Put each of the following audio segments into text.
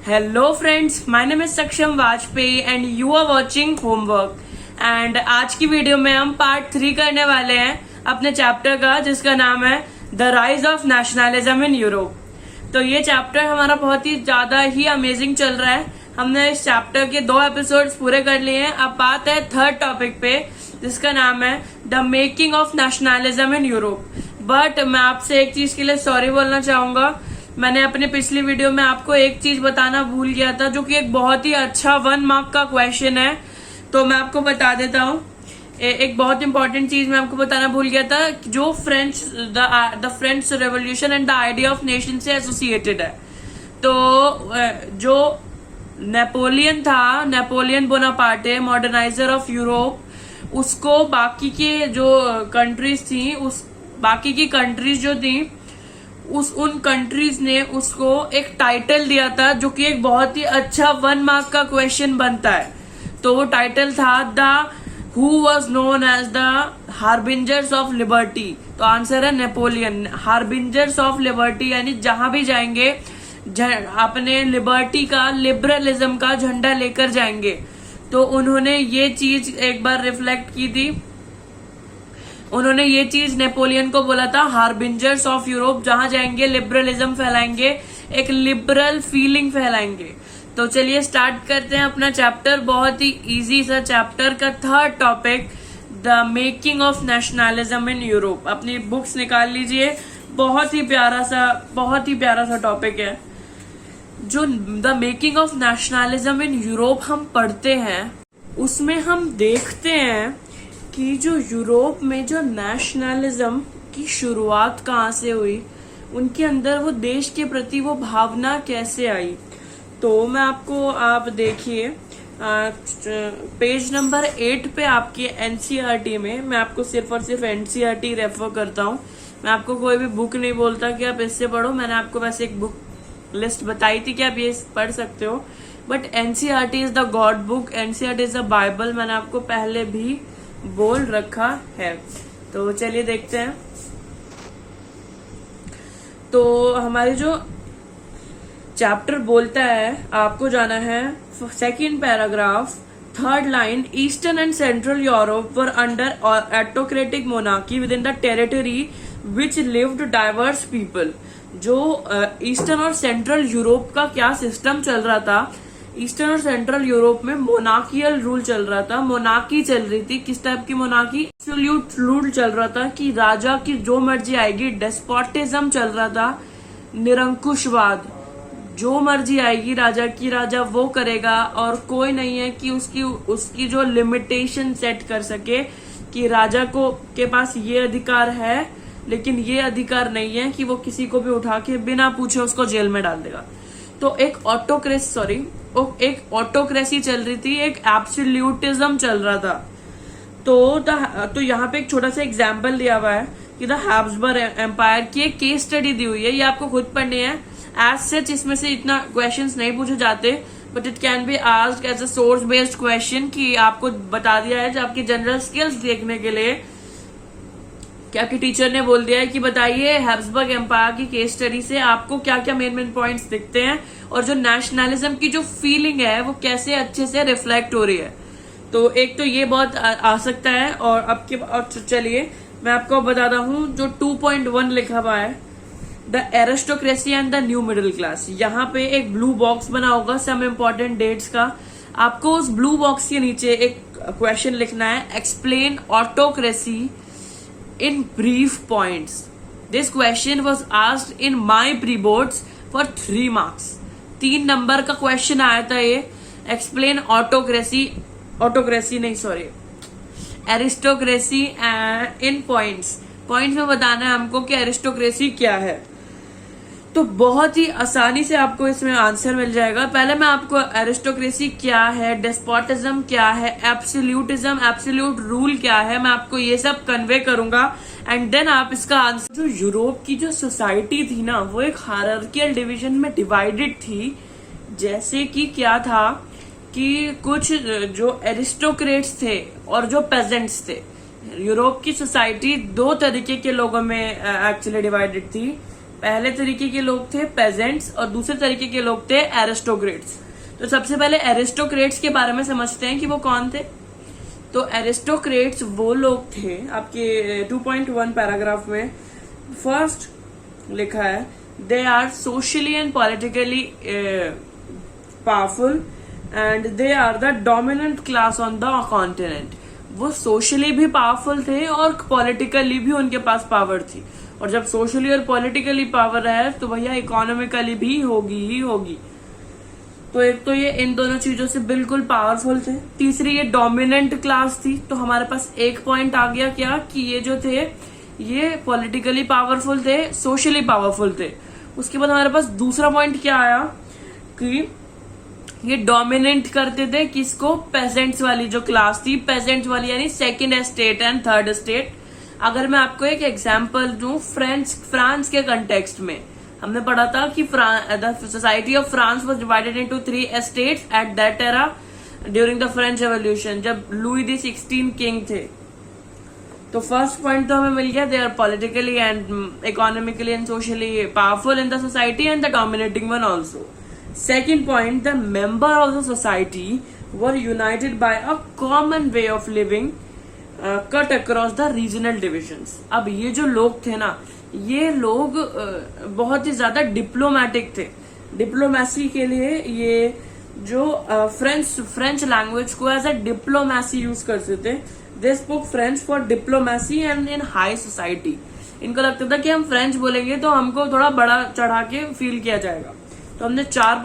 Hello friends, my name is Saksham Vajpayee and you are watching homework. And आज की video में हम पार्ट 3 करने वाले हैं अपने चैप्टर का, जिसका नाम है the rise of nationalism in Europe. तो ये चैप्टर हमारा बहुत ही ज्यादा ही अमेजिंग चल रहा है। हमने इस चैप्टर के 2 एपिसोड्स पूरे कर लिए हैं। अब बात है थर्ड टॉपिक पे, जिसका नाम है the making of nationalism in Europe. But मैं आपसे एक चीज के लिए सॉरी बोलना चाहूंगा। मैंने अपने पिछली वीडियो में आपको एक चीज बताना भूल गया था, जो कि एक बहुत ही अच्छा 1 मार्क का क्वेश्चन है। तो मैं आपको बता देता हूँ। एक बहुत इंपॉर्टेंट चीज मैं आपको बताना भूल गया था, जो the French revolution and the idea of nation से एसोसिएटेड है। तो जो नेपोलियन था, Napoleon Bonaparte, moderniser of Europe, उसको बाकी के जो कंट्रीज थी, बाकी की कंट्रीज जो थी, उन कंट्रीज ने उसको एक टाइटल दिया था, जो कि एक बहुत ही अच्छा 1 मार्क का क्वेश्चन बनता है। तो वो टाइटल था the who was known as the harbingers of liberty. तो आंसर है नेपोलियन। हार्बिंजर्स ऑफ लिबर्टी यानी जहां भी जाएंगे अपने लिबर्टी का, लिबरलिज्म का झंडा लेकर जाएंगे। तो उन्होंने ये चीज एक बार रिफ्लेक्ट की थी। उन्होंने ये चीज नेपोलियन को बोला था, हार्बिंजर्स ऑफ यूरोप, जहां जाएंगे लिबरलिज्म फैलाएंगे, एक लिबरल फीलिंग फैलाएंगे। तो चलिए स्टार्ट करते हैं अपना चैप्टर। बहुत ही इजी सा चैप्टर का third topic, the making of nationalism in Europe. अपनी बुक्स निकाल लीजिए। बहुत ही प्यारा सा टॉपिक है। जो the making of nationalism in Europe हम पढ़ते हैं, उसमें हम देखते हैं कि जो यूरोप में जो नेशनलिज्म की शुरुआत कहाँ से हुई, उनके अंदर वो देश के प्रति वो भावना कैसे आई। तो मैं आपको, आप देखिए पेज नंबर 8 पे आपके एनसीईआरटी में, मैं आपको सिर्फ और सिर्फ एनसीईआरटी रेफर करता हूँ। मैं आपको कोई भी बुक नहीं बोलता कि आप इससे पढ़ो। मैंने आपको वैसे एक बुक लिस्ट बताई थी कि आप ये पढ़ सकते हो, but NCERT is the God book, NCERT is the Bible. मैंने आपको पहले भी बोल रखा है। तो चलिए देखते हैं। तो हमारे जो चैप्टर बोलता है, आपको जाना है second paragraph, third line, eastern and central Europe were under autocratic monarchy with in the territory which lived diverse people. जो ईस्टर्न और सेंट्रल यूरोप का क्या सिस्टम चल रहा था, ईस्टर्न और सेंट्रल यूरोप में मोनार्कियल रूल चल रहा था। मोनार्की चल रही थी। किस टाइप की मोनार्की? एब्सोल्यूट रूल चल रहा था कि राजा की जो मर्जी आएगी। डेस्पोटिज्म चल रहा था, निरंकुशवाद। जो मर्जी आएगी राजा की, राजा वो करेगा, और कोई नहीं है कि उसकी जो लिमिटेशन सेट कर सके कि राजा को के पास ये अधिकार है, लेकिन ये अधिकार नहीं है कि वो किसी को भी उठा के बिना पूछे उसको जेल में डाल देगा। तो एक ऑटोक्रेसी चल रही थी, एक एब्सोल्यूटिज्म चल रहा था। तो यहाँ पे एक छोटा सा एग्जाम्पल दिया हुआ है कि द हैब्सबर्ग एम्पायर की एक केस स्टडी दी हुई है। ये आपको खुद पढ़नी है। एज सच इसमें से इतना क्वेश्चंस नहीं पूछे जाते, but it can be asked as a source based question, कि आपको बता दिया है जो आपकी जनरल स्किल्स देखने के लिए, कि आपकी टीचर ने बोल दिया है कि बताइए हैब्सबर्ग एम्पायर की केस स्टडी से आपको क्या क्या मेन पॉइंट्स दिखते हैं, और जो नेशनलिज्म की जो फीलिंग है वो कैसे अच्छे से रिफ्लेक्ट हो रही है। तो एक तो ये बहुत आ सकता है। और चलिए मैं आपको बताता हूँ जो 2.1 लिखा हुआ है, the aristocracy and the new middle class. यहाँ पे एक ब्लू बॉक्स बना होगा सम इम्पोर्टेंट डेट्स का। आपको उस ब्लू बॉक्स के नीचे एक क्वेश्चन लिखना है, explain autocracy in brief points. This question was asked in my pre-boards for 3 marks. 3 number का क्वेश्चन आया था ये। एक्सप्लेन एरिस्टोक्रेसी इन पॉइंट्स में बताना है हमको कि एरिस्टोक्रेसी क्या है। तो बहुत ही आसानी से आपको इसमें आंसर मिल जाएगा। पहले मैं आपको एरिस्टोक्रेसी क्या है, डेस्पोटिज्म क्या है, एब्सोल्यूटिज्म, एब्सोल्यूट रूल क्या है, मैं आपको ये सब कन्वे करूंगा, एंड देन आप इसका आंसर। जो यूरोप की जो सोसाइटी थी ना, वो एक हायरार्कियल डिवीजन में डिवाइडेड थी। जैसे कि क्या था कि कुछ जो एरिस्टोक्रेट्स थे और जो पेजेंट्स थे, यूरोप की सोसाइटी दो तरीके के लोगों में एक्चुअली डिवाइडेड थी। पहले तरीके के लोग थे पेजेंट्स और दूसरे तरीके के लोग थे एरिस्टोक्रेट्स। तो सबसे पहले एरिस्टोक्रेट्स के बारे में समझते हैं कि वो कौन थे। तो एरिस्टोक्रेट्स वो लोग थे, आपके 2.1 पैराग्राफ में फर्स्ट लिखा है, they are socially and politically powerful and they are the dominant class on the continent. वो सोशली भी पावरफुल थे और पॉलिटिकली भी उनके पास पावर थी, और जब सोशली और पॉलिटिकली पावर है तो भैया इकोनॉमिकली भी होगी ही होगी। तो एक तो ये इन दोनों चीजों से बिल्कुल पावरफुल थे। तीसरी ये डोमिनेंट क्लास थी। तो हमारे पास एक पॉइंट आ गया क्या कि ये जो थे ये पॉलिटिकली पावरफुल थे, सोशली पावरफुल थे। उसके बाद हमारे पास दूसरा पॉइंट क्या आया कि ये डोमिनेट करते थे किसको, पेजेंट्स वाली जो क्लास थी, पेजेंट्स वाली यानी second estate and third estate. अगर मैं आपको एक एग्जांपल दूं फ्रांस के कंटेक्स्ट में, हमने पढ़ा था कि the society of France was divided into 3 estates at that era during the French revolution, जब लुई द 16 किंग थे। तो फर्स्ट पॉइंट तो हमें मिल गया, they are politically and economically and socially powerful in the society and the dominating one also. Second point, the member of the society were united by a common way of living cut across the regional divisions. अब ये जो लोग थे ना, ये लोग बहुत ही ज्यादा डिप्लोमेटिक थे। डिप्लोमेसी के लिए ये जो फ्रेंच लैंग्वेज को एज अ डिप्लोमेसी यूज करते थे। They spoke French for diplomacy and in high society. इनको लगता था कि हम फ्रेंच बोलेंगे तो हमको थोड़ा बड़ा चढ़ा के फील किया जाएगा। तो हमने 3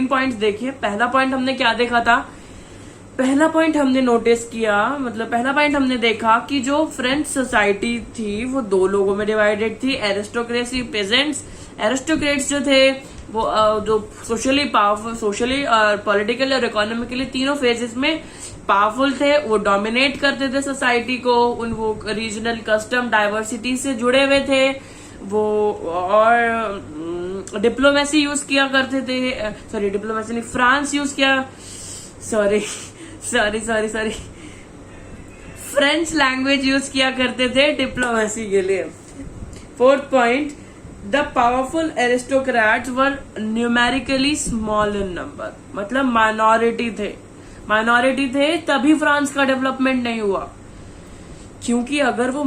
पॉइंट्स देखे। पहला पॉइंट हमने क्या देखा था, पहला पॉइंट हमने नोटिस किया, मतलब पहला पॉइंट हमने देखा कि जो फ्रेंच सोसाइटी थी वो 2 लोगों में डिवाइडेड थी, एरिस्टोक्रेसी, पेजेंट्स। एरिस्टोक्रेट्स जो थे वो जो सोशली पावरफुल, सोशली और पॉलिटिकली और इकोनॉमिकली तीनों फेजेस में पावरफुल थे। वो डोमिनेट करते थे सोसाइटी को, वो रीजनल कस्टम डाइवर्सिटी से जुड़े हुए थे वो, और डिप्लोमेसी यूज किया करते थे। सॉरी, डिप्लोमेसी नहीं, फ्रांस यूज किया, सॉरी फ्रेंच लैंग्वेज यूज किया करते थे डिप्लोमेसी के लिए। Fourth point, the powerful aristocrats were numerically small in number, मतलब माइनॉरिटी थे तभी फ्रांस का डेवलपमेंट नहीं हुआ। क्योंकि अगर वो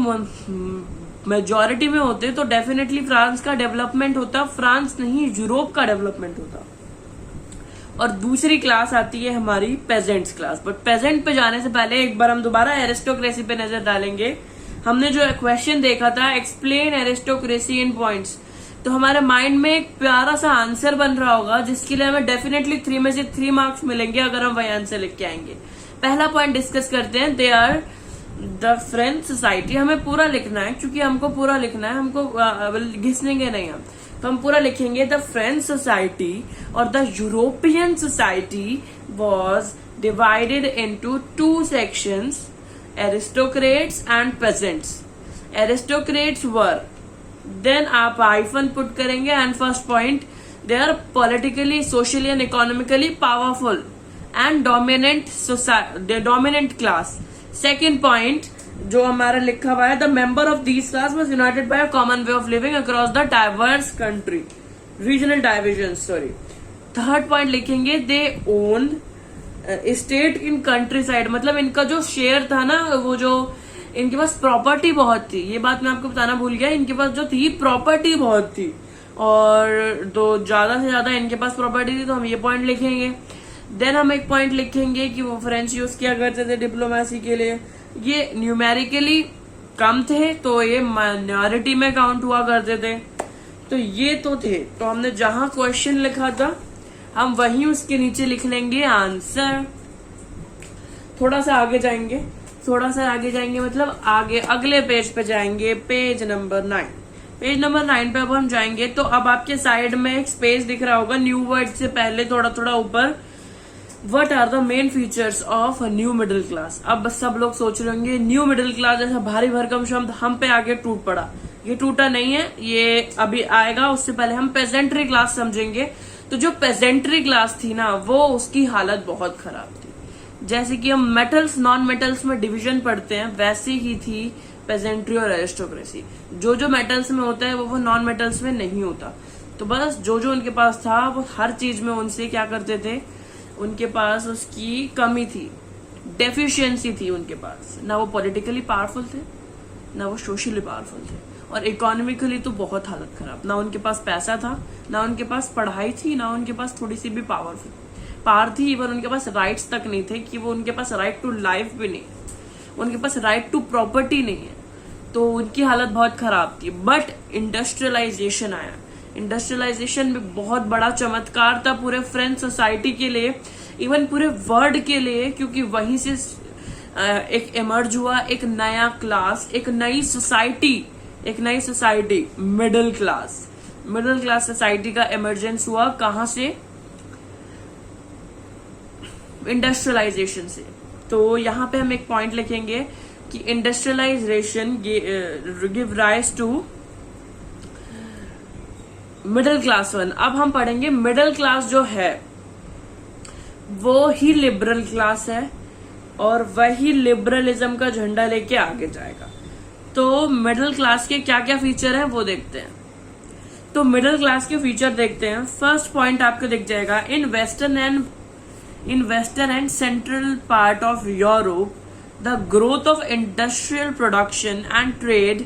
मेजॉरिटी में होते तो डेफिनेटली फ्रांस का डेवलपमेंट होता, फ्रांस नहीं यूरोप का डेवलपमेंट होता। और दूसरी क्लास आती है हमारी पेजेंट्स क्लास। बट पेजेंट पे जाने से पहले एक बार हम दोबारा एरिस्टोक्रेसी पे नजर डालेंगे। हमने जो क्वेश्चन देखा था, एक्सप्लेन एरिस्टोक्रेसी इन पॉइंट्स, तो हमारे माइंड में एक प्यारा सा आंसर बन रहा होगा जिसके लिए हमें डेफिनेटली 3 में से 3 मार्क्स मिलेंगे अगर हम वही आंसर लिख के आएंगे। पहला पॉइंट डिस्कस करते हैं, they are the French society. हमें पूरा लिखना है क्योंकि हमको पूरा लिखना है, हमको घिसनेंगे नहीं हम, तो हम पूरा लिखेंगे। द फ्रेंच सोसाइटी और the European society was divided into 2 sections, aristocrats and peasants. Aristocrats were, then आप हाइफन पुट करेंगे and first point, they are politically, socially and economically powerful and dominant class. Second point जो हमारा लिखा हुआ है, the member of these class was united by a common way of living across the diverse country regional division. Sorry, third point लिखेंगे, दे own state in country side, मतलब इनका जो share था ना, वो जो इनके पास प्रॉपर्टी बहुत थी। ये बात मैं आपको बताना भूल गया, इनके पास जो थी प्रॉपर्टी बहुत थी, और तो ज्यादा से ज्यादा इनके पास प्रॉपर्टी थी, तो हम ये पॉइंट लिखेंगे। देन हम एक पॉइंट लिखेंगे कि वो फ्रेंच यूज किया करते थे डिप्लोमेसी के लिए। ये न्यूमेरिकली कम थे तो ये माइनॉरिटी में काउंट हुआ करते थे। तो ये तो थे, तो हमने जहां क्वेश्चन लिखा था हम वहीं उसके नीचे लिख लेंगे आंसर। थोड़ा सा आगे जाएंगे मतलब आगे अगले पेज पे जाएंगे, पेज नंबर 9। पेज नंबर 9 पे अब हम जाएंगे तो अब आपके साइड में एक स्पेस दिख रहा होगा न्यू वर्ड से पहले थोड़ा ऊपर, what are the main features of new middle class. अब सब लोग सोच रहे होंगे न्यू मिडिल क्लास जैसा भारी भरकम शब्द हम पे आगे टूट पड़ा। ये टूटा नहीं है, ये अभी आएगा, उससे पहले हम पेजेंट्री क्लास समझेंगे। तो जो पेजेंट्री क्लास थी ना, वो उसकी हालत बहुत खराब थी। जैसे कि हम मेटल्स नॉन मेटल्स में डिवीजन पढ़ते हैं, वैसी ही थी पेजेंट्री और एरिस्टोक्रेसी। जो जो मेटल्स में होता है वो नॉन मेटल्स में नहीं होता। तो बस जो जो उनके पास था वो हर चीज में उनसे क्या करते थे, उनके पास उसकी कमी थी, डेफिशिएंसी थी उनके पास। ना वो पॉलिटिकली पावरफुल थे, ना वो सोशली पावरफुल थे, और इकोनॉमिकली तो बहुत हालत खराब। ना उनके पास पैसा था, ना उनके पास पढ़ाई थी, ना उनके पास थोड़ी सी भी पावर थी। इवन उनके पास राइट्स तक नहीं थे, कि वो उनके पास राइट टू लाइफ भी नहीं, उनके पास राइट टू प्रॉपर्टी नहीं है। तो उनकी हालत बहुत खराब थी। बट इंडस्ट्रियलाइजेशन आया। इंडस्ट्रियलाइजेशन में बहुत बड़ा चमत्कार था पूरे फ्रेंच सोसाइटी के लिए, इवन पूरे वर्ल्ड के लिए, क्योंकि वहीं से एक इमर्ज हुआ एक नया क्लास, एक नई सोसाइटी, मिडिल क्लास सोसाइटी का इमर्जेंस हुआ। कहां से? इंडस्ट्रियलाइजेशन से। तो यहां पे हम एक पॉइंट लिखेंगे कि industrialisation give rise to middle class one. अब हम पढ़ेंगे मिडिल क्लास जो है वो ही लिबरल क्लास है, और वही लिबरलिज्म का झंडा लेके आगे जाएगा। तो मिडिल क्लास के क्या क्या फीचर हैं वो देखते हैं। तो मिडिल क्लास के फीचर देखते हैं। फर्स्ट पॉइंट आपको दिख जाएगा, in western and central part of Europe the growth of industrial production and trade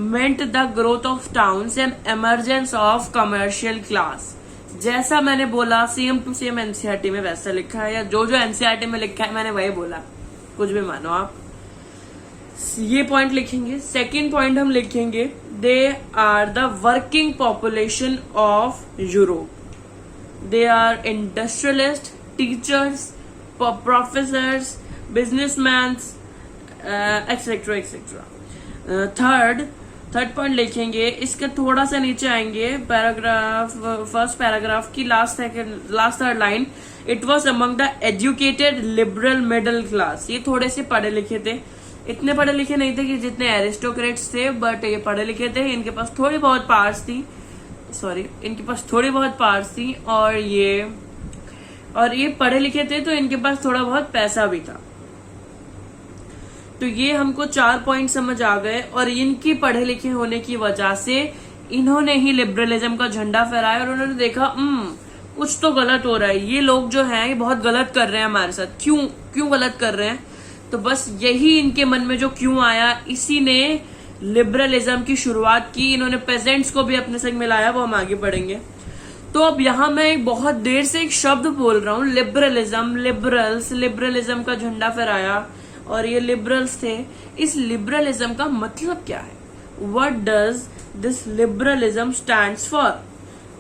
meant the growth of towns and emergence of commercial class। जैसा मैंने बोला सेम टू सेम एनसीईआरटी में वैसा लिखा है, या जो जो एनसीईआरटी में लिखा है मैंने वही बोला, कुछ भी मानो आप। ये पॉइंट लिखेंगे। सेकेंड पॉइंट हम लिखेंगे, they are the working population of Europe. They are industrialist, teachers, professors, businessman, etcetera etcetera. Third point लिखेंगे, इसके थोड़ा सा नीचे आएंगे, फर्स्ट पैराग्राफ की last third line, it was among the educated liberal middle class. ये थोड़े से पढ़े लिखे थे, इतने पढ़े लिखे नहीं थे कि जितने एरिस्टोक्रेट्स थे, बट ये पढ़े लिखे थे, इनके पास थोड़ी बहुत पावर्स थी, और ये पढ़े लिखे थे, तो इनके पास थोड़ा बहुत पैसा भी था। तो ये हमको 4 पॉइंट समझ आ गए, और इनकी पढ़े लिखे होने की वजह से इन्होंने ही लिबरलिज्म का झंडा फहराया, और उन्होंने देखा कुछ तो गलत हो रहा है, ये लोग जो हैं ये बहुत गलत कर रहे हैं हमारे साथ। क्यों गलत कर रहे हैं? तो बस यही इनके मन में जो क्यों आया, इसी ने लिबरलिज्म की शुरुआत की। इन्होंने पेजेंट्स को भी अपने संग मिलाया, वो हम आगे पढ़ेंगे। तो अब यहाँ मैं बहुत देर से एक शब्द बोल रहा हूँ, लिबरलिज्म, लिबरलिज्म का झंडा फहराया, और ये लिबरल्स थे। इस लिबरलिज्म का मतलब क्या है? What does this liberalism stands for?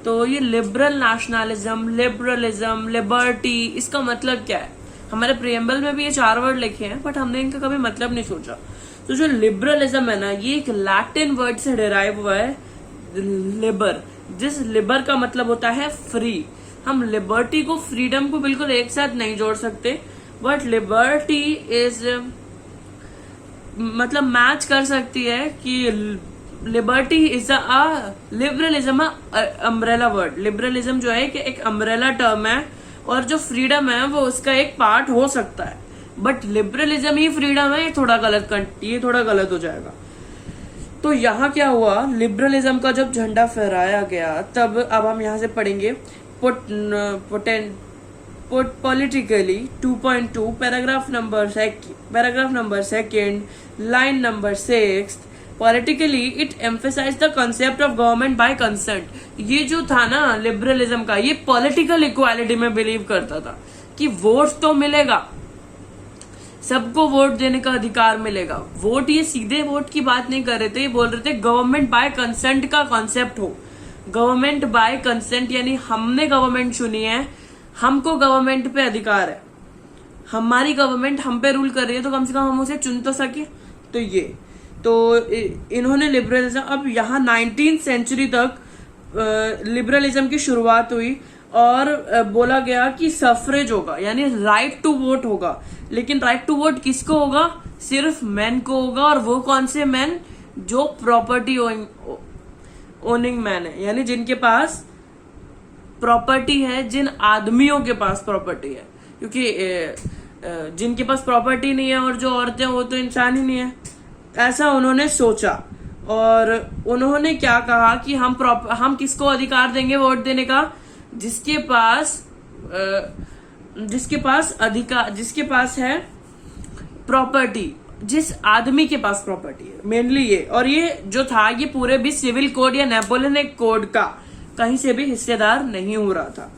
तो ये लिबरल नेशनलिज्म, लिबरलिज्म, लिबर्टी, इसका मतलब क्या है? हमारे प्रियम्बल में भी ये 4 वर्ड लिखे हैं, बट हमने इनका कभी मतलब नहीं सोचा। तो जो लिबरलिज्म है ना, ये एक लैटिन वर्ड से डिराइव हुआ है, लिबर, जिस लिबर का मतलब होता है फ्री। हम लिबर्टी को, फ्रीडम को बिल्कुल एक साथ नहीं जोड़ सकते, बट लिबर्टी इज मतलब मैच कर सकती है कि liberty is liberalism umbrella word. Liberalism जो है कि एक अम्ब्रेला टर्म है, और जो फ्रीडम है वो उसका एक पार्ट हो सकता है, बट लिबरलिज्म ही फ्रीडम है, ये थोड़ा गलत हो जाएगा। तो यहाँ क्या हुआ, लिबरलिज्म का जब झंडा फहराया गया, तब अब हम यहाँ से पढ़ेंगे politically 2.2 paragraph number 2nd line number 6, politically it emphasized the concept of government by consent। ये जो था ना लिबरलिज्म का, ये पॉलिटिकल इक्वालिटी में बिलीव करता था कि वोट तो मिलेगा, सबको वोट देने का अधिकार मिलेगा। वोट, ये सीधे वोट की बात नहीं कर रहे थे, ये बोल रहे थे गवर्नमेंट बाय कंसेंट का कॉन्सेप्ट हो। गवर्नमेंट बाय कंसेंट यानी हमने गवर्नमेंट चुनी है, हमको गवर्नमेंट पे अधिकार है, हमारी गवर्नमेंट हम पे रूल कर रही है, तो कम से कम हम उसे चुन तो सके। तो इन्होंने लिबरलिज्म, अब यहाँ 19th सेंचुरी तक लिबरलिज्म की शुरुआत हुई, और बोला गया कि सफरेज होगा, यानी राइट टू वोट होगा। लेकिन राइट टू वोट किसको होगा? सिर्फ मैन को होगा, और वो कौन से मैन? जो प्रॉपर्टी ओनिंग मैन है, यानी जिनके पास प्रॉपर्टी है जिन आदमियों के पास प्रॉपर्टी है, क्योंकि जिनके पास प्रॉपर्टी नहीं है और जो औरतें वो तो इंसान ही नहीं है, ऐसा उन्होंने सोचा। और उन्होंने क्या कहा कि हम किसको अधिकार देंगे वोट देने का, जिसके पास है प्रॉपर्टी, जिस आदमी के पास प्रॉपर्टी है, मेनली ये। और ये जो था ये पूरे भी सिविल कोड या नेपोलियनिक कोड का कहीं से भी हिस्सेदार नहीं हो रहा था।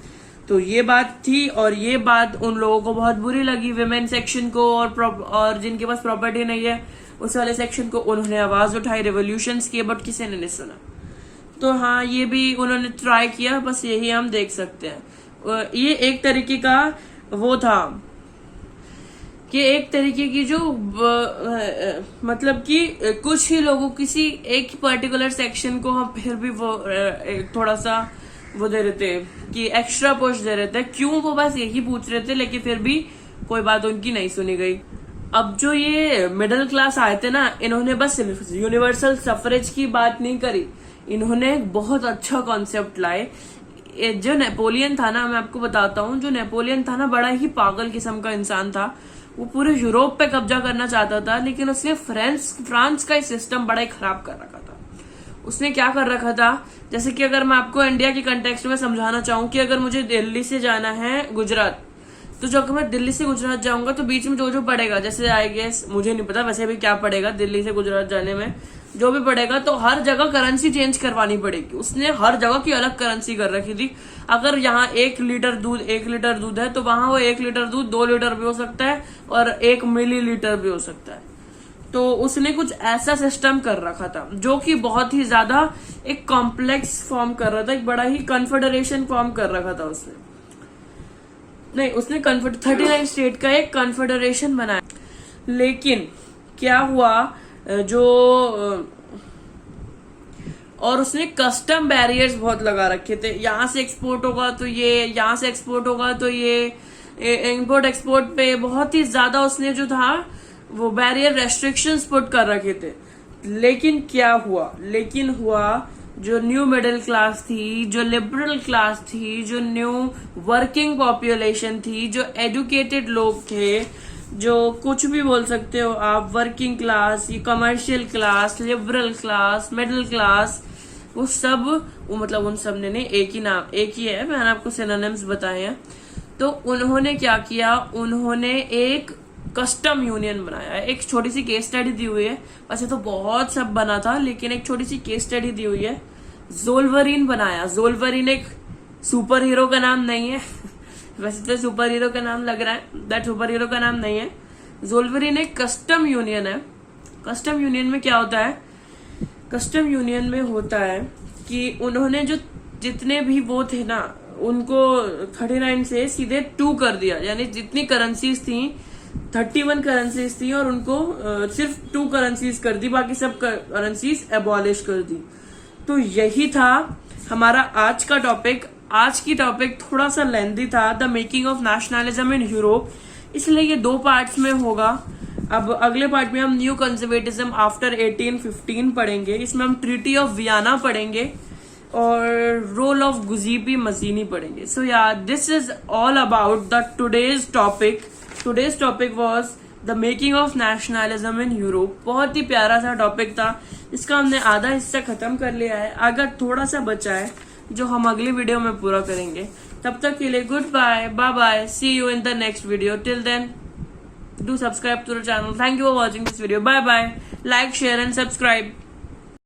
तो ये बात थी, और ये बात उन लोगों को बहुत बुरी लगी, विमेन सेक्शन को और जिनके पास प्रॉपर्टी नहीं है उस वाले सेक्शन को। उन्होंने आवाज उठाई, रेवोल्यूशंस किए, बट किसी ने नहीं सुना। तो हाँ, ये भी उन्होंने ट्राई किया, बस यही हम देख सकते हैं। ये एक तरीके का वो था कि एक तरीके की जो मतलब कि कुछ ही लोगों, किसी एक पर्टिकुलर सेक्शन को हम फिर भी वो थोड़ा सा वो दे रहे थे कि एक्स्ट्रा पुश दे रहे थे। क्यों, वो बस यही पूछ रहे थे, लेकिन फिर भी कोई बात उनकी नहीं सुनी गई। अब जो ये मिडिल क्लास आए थे ना, इन्होंने बस यूनिवर्सल सफरेज की बात नहीं करी, इन्होंने एक बहुत अच्छा कॉन्सेप्ट लाए। जो नेपोलियन था ना, मैं आपको बताता हूँ, जो नेपोलियन था ना, बड़ा ही पागल किस्म का इंसान था। वो पूरे यूरोप पे कब्जा करना चाहता था, लेकिन उसने फ्रांस का सिस्टम बड़ा ही खराब कर रखा था। उसने क्या कर रखा था, जैसे कि अगर मैं आपको इंडिया के कंटेक्स्ट में समझाना चाहूँ कि अगर मुझे दिल्ली से जाना है गुजरात, तो जो मैं दिल्ली से गुजरात जाऊंगा तो बीच में जो पड़ेगा, जैसे आई गेस, मुझे नहीं पता वैसे भी क्या पड़ेगा दिल्ली से गुजरात जाने में, जो भी पड़ेगा, तो हर जगह करेंसी चेंज करवानी पड़ेगी। उसने हर जगह की अलग करेंसी कर रखी थी। अगर यहाँ 1 लीटर दूध है तो वहां वो 1 लीटर दूध 2 लीटर भी हो सकता है और 1 मिलीलीटर भी हो सकता है। तो उसने कुछ ऐसा सिस्टम कर रखा था जो कि बहुत ही ज्यादा एक कॉम्प्लेक्स फॉर्म कर रहा था, एक बड़ा ही कन्फेडरेशन फॉर्म कर रखा था उसने 39 स्टेट का एक कन्फेडरेशन बनाया। लेकिन क्या हुआ, और उसने कस्टम बैरियर्स बहुत लगा रखे थे। यहाँ से एक्सपोर्ट होगा तो ये, यहाँ से एक्सपोर्ट होगा तो ये, इंपोर्ट एक्सपोर्ट पे बहुत ही ज्यादा उसने जो था वो बैरियर रेस्ट्रिक्शंस पुट कर रखे थे। लेकिन क्या हुआ, जो न्यू मिडिल क्लास थी, जो लिबरल क्लास थी, जो न्यू वर्किंग पॉपुलेशन थी, जो एजुकेटेड लोग थे, जो कुछ भी बोल सकते हो आप, working class, commercial class, liberal class, middle class, वो मतलब उन सब ने नहीं, एक ही है, मैंने आपको सिनोनिम्स बताए हैं। तो उन्होंने क्या किया, उन्होंने एक कस्टम यूनियन बनाया है। एक छोटी सी केस स्टडी दी हुई है, वैसे तो बहुत सब बना था, लेकिन एक छोटी सी केस स्टडी दी हुई है। ज़ोल्वरीन बनाया। ज़ोल्वरीन एक सुपर हीरो का नाम नहीं है वैसे तो सुपर हीरो का नाम लग रहा है, दैट सुपर हीरो का नाम नहीं है। ज़ोल्वरीन एक कस्टम यूनियन है। कस्टम यूनियन में क्या होता है, कस्टम यूनियन में होता है कि उन्होंने जो जितने भी वो थे ना, उनको 39 से सीधे 2 कर दिया, यानी जितनी करेंसीज थी 31 करेंसीज थी और उनको सिर्फ 2 करेंसीज कर दी, बाकी सब करेंसीज एबॉलिश कर दी। तो यही था हमारा आज का टॉपिक। आज की टॉपिक थोड़ा सा लेंथी था, the making of nationalism in Europe, इसलिए ये 2 पार्ट्स में होगा। अब अगले पार्ट में हम न्यू कंजर्वेटिज्म आफ्टर 1815 पढ़ेंगे। इसमें हम ट्रीटी ऑफ वियना पढ़ेंगे और रोल ऑफ गुजीबी मजीनी पढ़ेंगे। सो या this is all about the today's topic. Today's topic was the making of nationalism in Europe. बहुत ही प्यारा सा टॉपिक था, इसका हमने आधा हिस्सा खत्म कर लिया है, अगर थोड़ा सा बचा है जो हम अगली वीडियो में पूरा करेंगे। तब तक के लिए goodbye, bye, see you in the next video. Till then do subscribe to the channel. Thank you for watching this video. Bye bye. Like, share and subscribe.